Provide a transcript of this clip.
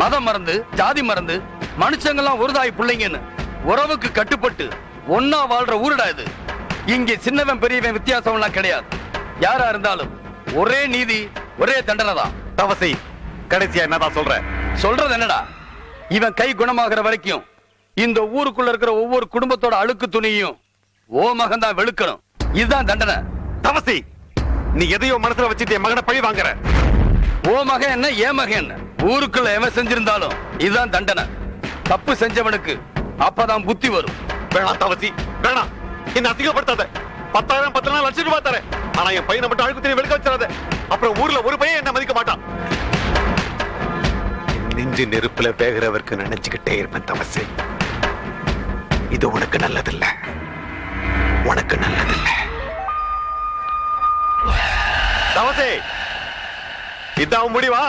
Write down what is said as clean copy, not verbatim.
மதம் மறந்து ஜாதி மறந்து மனுஷங்கெல்லாம் ஒரு தாய் பிள்ளைங்கன்னு உறவுக்கு கட்டுப்பட்டு ஒன்னா வாழ்ற ஊருடா இது. இங்கே சின்னவன் பெரியவன் வித்தியாசம் எல்லாம் கிடையாது. யாரா இருந்தாலும் ஒரே நீதி ஒரே தண்டனை தான். தவசி, கடைசியா என்னதான் சொல்றது என்னடா, இவன் கை குணமாகிற வரைக்கும் இந்த ஊருக்குள்ள இருக்கிற ஒவ்வொரு குடும்பத்தோட அழுக்கு துணியும் ஓ மகன் தான் வெளுக்கணும். இதுதான் தண்டனை. தவசி, நீ எதையோ மனசுல வச்சுட்டு என் மகனை பழி வாங்குற. ஓ மகன் என்ன ஏ மகன் என்ன, ஊருக்குள்ள எவன் செஞ்சிருந்தாலும் இதுதான் தண்டனை. தப்பு செஞ்சவனுக்கு அப்பதான் புத்தி வரும். வேணாம் தவசி, வேணாம். என்ன அசிங்கப்படுத்தாத. 10,000 10 லட்சம் ரூபாய் தரேன். ஆனா என் பையனை மட்டும் அழுக்கு துணி வெளுக்க வச்சிடாத. அப்புறம் ஊர்ல ஒரு பையன் என்ன மதிக்க மாட்டான். நெஞ்சு நெருப்புல வேகிறவருக்கு நினைச்சுக்கிட்டே இருப்பேன் தவசி. இது உனக்கு நல்லதில்ல, உனக்கு நல்லதில்ல. தவசி, இதான் முடிவா?